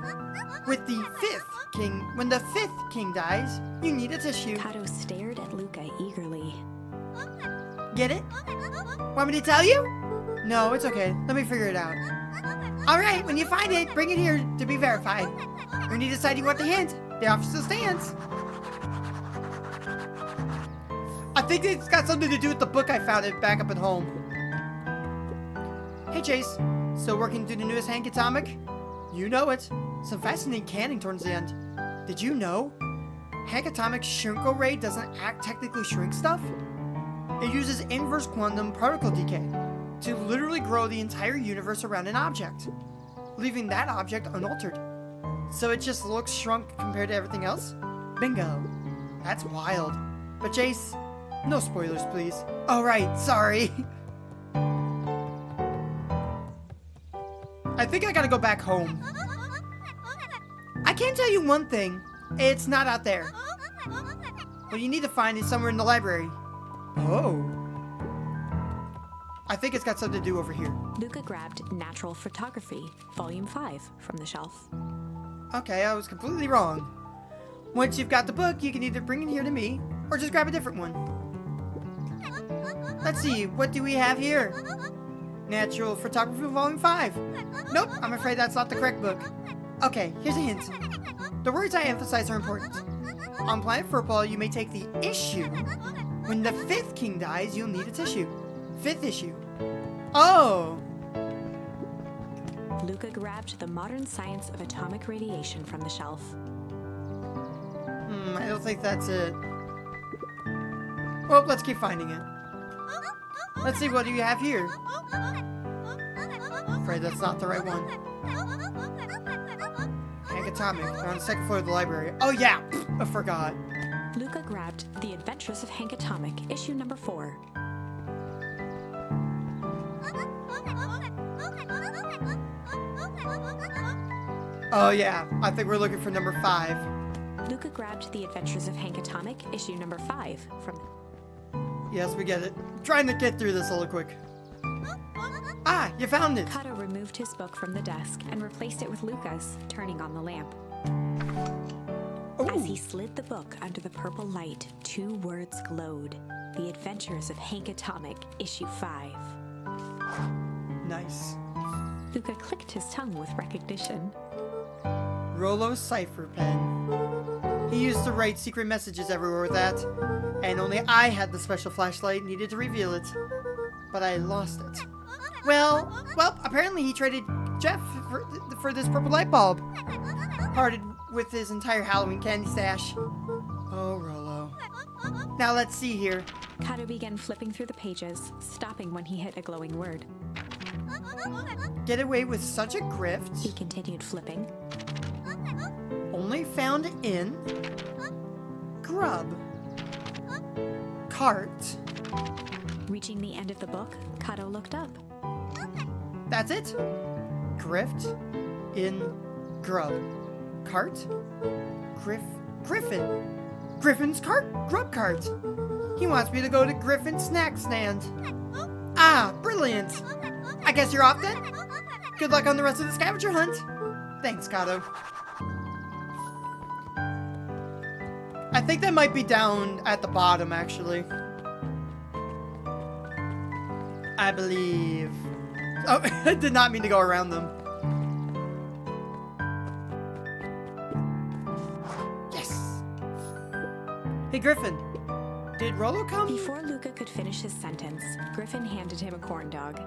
with the fifth king. When the fifth king dies, you need a tissue. Kato stared at Luca eagerly. Get it? Want me to tell you? No, it's okay. Let me figure it out. Alright, when you find it, bring it here to be verified. When you decide you want the hint, the officer stands. I think it's got something to do with the book I found it back up at home. Hey Chase, still working through the newest Hank Atomic? You know it. Some fascinating canning towards the end. Did you know Hank Atomic's Shrinko Ray doesn't technically shrink stuff? It uses inverse quantum particle decay to literally grow the entire universe around an object, leaving that object unaltered. So it just looks shrunk compared to everything else? Bingo. That's wild. But Chase, no spoilers please. Oh right, sorry. I think I gotta go back home. I can tell you one thing. It's not out there. What you need to find is somewhere in the library. Oh. I think it's got something to do over here. Luca grabbed Natural Photography, Volume 5, from the shelf. Okay, I was completely wrong. Once you've got the book, you can either bring it here to me, or just grab a different one. Let's see, what do we have here? Natural Photography, Volume 5. Nope, I'm afraid that's not the correct book. Okay, here's a hint. The words I emphasize are important. On planet Furpole, you may take the issue. When the fifth king dies, you'll need a tissue. Fifth issue. Oh! Luca grabbed the modern science of atomic radiation from the shelf. I don't think that's it. Well, let's keep finding it. Let's see, what do you have here? Afraid that's not the right one. Hank Atomic. They're on the second floor of the library. Oh yeah! I forgot. Luca grabbed The Adventures of Hank Atomic, issue number 4. Oh yeah, I think we're looking for number 5. Luca grabbed The Adventures of Hank Atomic, issue number 5 from... Yes, we get it. I'm trying to get through this a little quick. Ah, you found it! Kato removed his book from the desk and replaced it with Luca's, turning on the lamp. Ooh. As he slid the book under the purple light, 2 words glowed. The Adventures of Hank Atomic, issue 5. Nice. Luca clicked his tongue with recognition. Rollo's cipher pen. He used to write secret messages everywhere with that, and only I had the special flashlight needed to reveal it. But I lost it. Well, apparently he traded Jeff for this purple light bulb. Parted with his entire Halloween candy stash. Oh, Rollo. Now let's see here. Kato began flipping through the pages, stopping when he hit a glowing word. Get away with such a He grift. continued flipping. Only found in grub cart. Reaching the end of the book, Kato looked up. That's it. Grift in grub cart. Griffin. Griffin's cart. Grub cart. He wants me to go to Griffin's snack stand. Ah, brilliant. I guess you're off then? Good luck on the rest of the scavenger hunt. Thanks, Kato. I think that might be down at the bottom, actually. I believe. Oh, I did not mean to go around them. Yes. Hey, Griffin. Did Rollo come? Before Luca could finish his sentence, Griffin handed him a corn dog.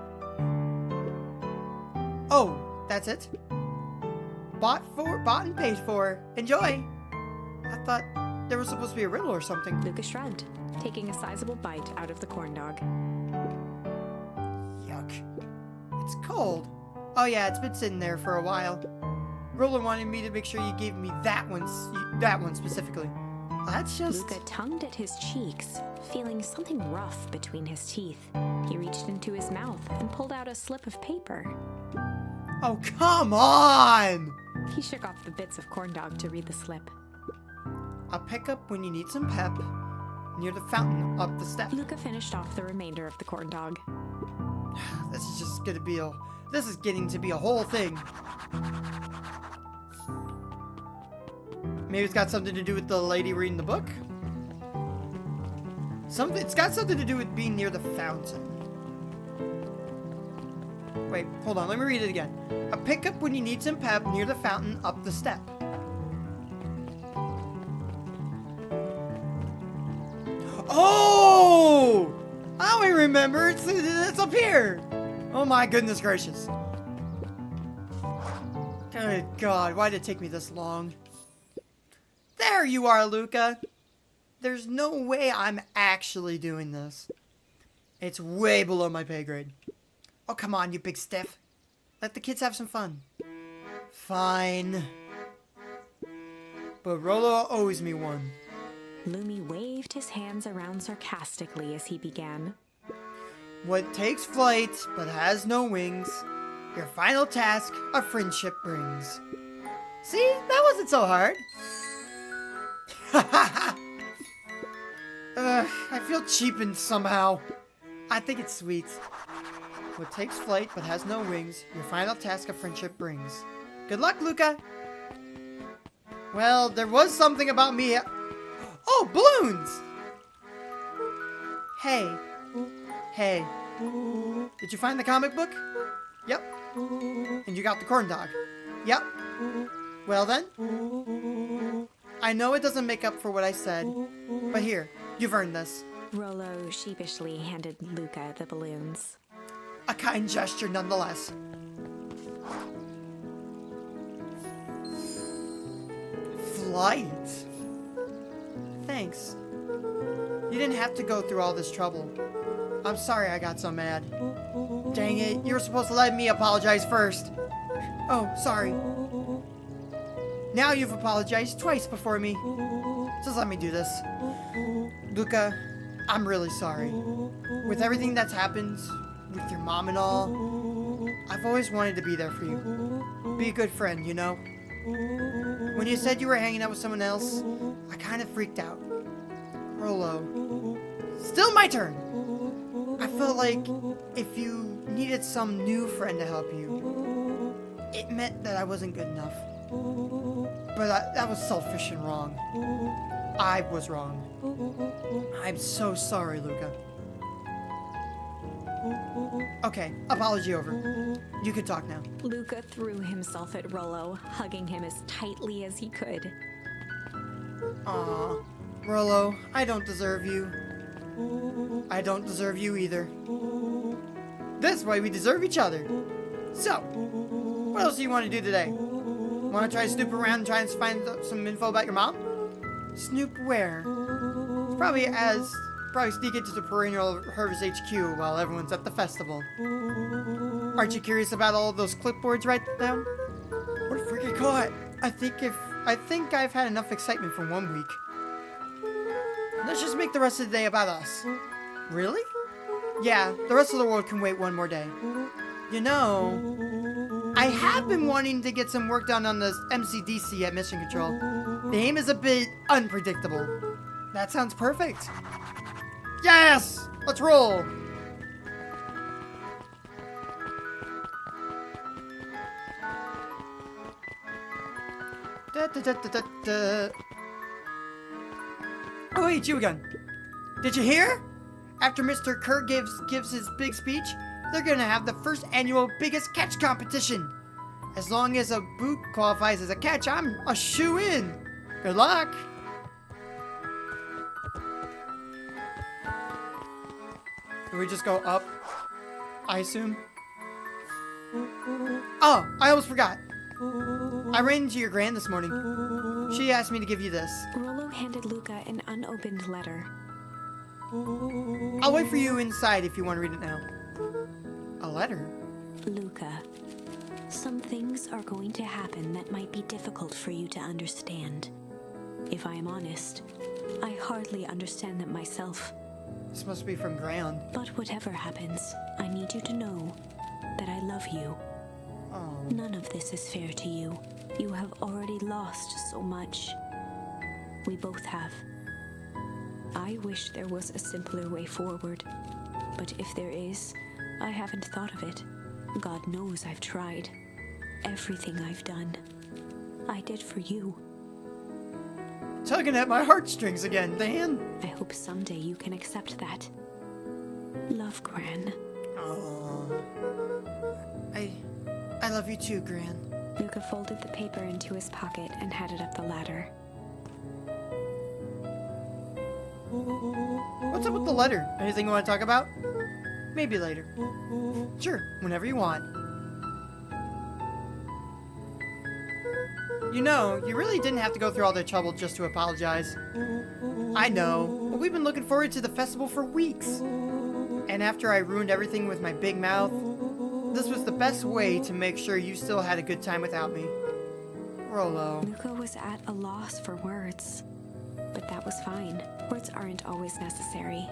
Oh, that's it? Bought and paid for. Enjoy. I thought there was supposed to be a riddle or something. Luca shrugged, taking a sizable bite out of the corn dog. Yuck. It's cold. Oh yeah, it's been sitting there for a while. Roller wanted me to make sure you gave me that one specifically. That's just... Luca tongued at his cheeks, feeling something rough between his teeth. He reached into his mouth and pulled out a slip of paper. Oh, come on! He shook off the bits of corn dog to read the slip. I'll pick up when you need some pep near the fountain up the step. Luca finished off the remainder of the corn dog. This is just gonna be a... This is getting to be a whole thing. Maybe it's got something to do with the lady reading the book? It's got something to do with being near the fountain. Wait, hold on, let me read it again. A pickup when you need some pep near the fountain up the step. Oh! I remember, it's up here! Oh my goodness gracious. Good God, why did it take me this long? There you are, Luca. There's no way I'm actually doing this. It's way below my pay grade. Oh, come on, you big stiff. Let the kids have some fun. Fine. But Rollo owes me one. Lumi waved his hands around sarcastically as he began. What takes flight but has no wings, your final task a friendship brings. See, that wasn't so hard. I feel cheapened somehow. I think it's sweet. What takes flight but has no wings, your final task of friendship brings. Good luck, Luca. Well, there was something about me. Oh, balloons! Hey. Hey. Did you find the comic book? Yep. And you got the corn dog? Yep. Well then. I know it doesn't make up for what I said, but here, you've earned this. Rollo sheepishly handed Luca the balloons. A kind gesture nonetheless. polite. Thanks. You didn't have to go through all this trouble. I'm sorry I got so mad. Dang it, you were supposed to let me apologize first. Oh, sorry. Now you've apologized twice before me. Just let me do this. Luca, I'm really sorry. With everything that's happened, with your mom and all, I've always wanted to be there for you. Be a good friend, you know? When you said you were hanging out with someone else, I kind of freaked out. Rolo. Still my turn! I felt like if you needed some new friend to help you, it meant that I wasn't good enough. But that was selfish and wrong. I was wrong. I'm so sorry, Luca. Okay, apology over. You can talk now. Luca threw himself at Rollo, hugging him as tightly as he could. Aw, Rollo, I don't deserve you. I don't deserve you either. This way we deserve each other. So, what else do you want to do today? Want to try to snoop around and try and find some info about your mom? Snoop where? Probably sneak into the perennial Harvest HQ while everyone's at the festival. Aren't you curious about all of those clipboards right down? What if we get caught? I think I've had enough excitement for 1 week. Let's just make the rest of the day about us. Really? Yeah, the rest of the world can wait one more day. You know, I have been wanting to get some work done on this MCDC at Mission Control. The aim is a bit unpredictable. That sounds perfect. Yes! Let's roll! Da, da, da, da, da, da. Oh, hey, you again. Did you hear? After Mr. Kerr gives his big speech, they're gonna have the first annual biggest catch competition. As long as a boot qualifies as a catch, I'm a shoo-in. Good luck. Do we just go up? I assume. Oh, I almost forgot. I ran into your gran this morning. She asked me to give you this. Rollo handed Luca an unopened letter. I'll wait for you inside if you want to read it now. A letter? Luca, some things are going to happen that might be difficult for you to understand. If I am honest, I hardly understand them myself. This must be from Gran. But whatever happens, I need you to know that I love you. Oh. None of this is fair to you. You have already lost so much. We both have. I wish there was a simpler way forward, but if there is, I haven't thought of it. God knows I've tried. Everything I've done, I did for you. Tugging at my heartstrings again, Dan. I hope someday you can accept that. Love, Gran. Oh. I love you too, Gran. Luca folded the paper into his pocket and headed up the ladder. What's up with the letter? Anything you want to talk about? Maybe later. Sure, whenever you want. You know, you really didn't have to go through all that trouble just to apologize. I know, but we've been looking forward to the festival for weeks. And after I ruined everything with my big mouth, this was the best way to make sure you still had a good time without me. Rollo. Luca was at a loss for words. But that was fine. Words aren't always necessary.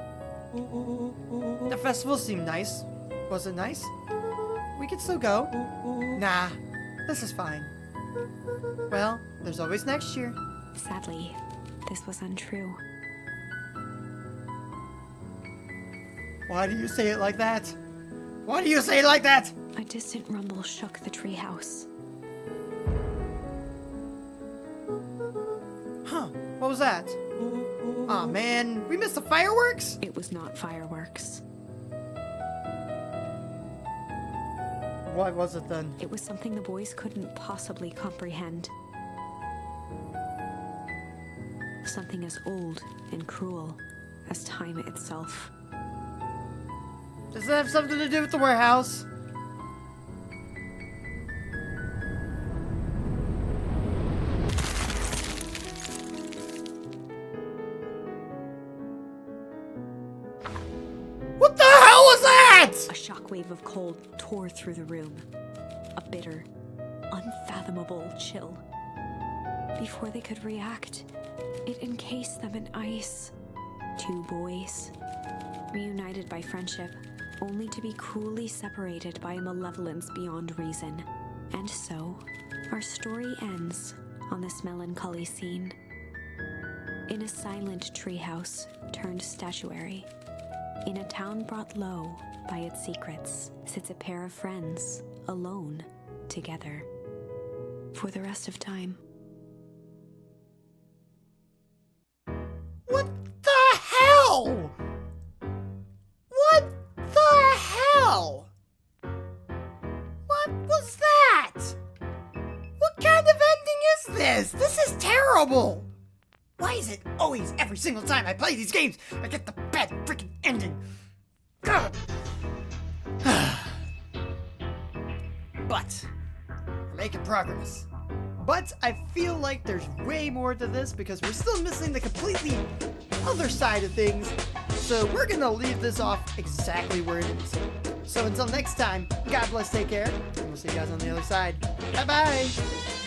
The festival seemed nice. Was it nice? We could still go. Nah, this is fine. Well, there's always next year. Sadly, this was untrue. Why do you say it like that? Why do you say it like that? A distant rumble shook the treehouse. Huh, what was that? Aw, man, we missed the fireworks? It was not fireworks. What was it then? It was something the boys couldn't possibly comprehend. Something as old and cruel as time itself. Does that have something to do with the warehouse? that? A shockwave of cold tore through the room. A bitter, unfathomable chill. Before they could react, it encased them in ice. Two boys, reunited by friendship, only to be cruelly separated by a malevolence beyond reason. And so, our story ends on this melancholy scene. In a silent treehouse turned statuary, in a town brought low by its secrets, sits a pair of friends, alone, together, for the rest of time. What the hell? What the hell? What was that? What kind of ending is this? This is terrible. Why is it always, every single time I play these games, I get the bad freaking ending? God. But we're making progress. But I feel like there's way more to this because we're still missing the completely other side of things. So we're gonna leave this off exactly where it is. So until next time, God bless, take care, and we'll see you guys on the other side. Bye bye.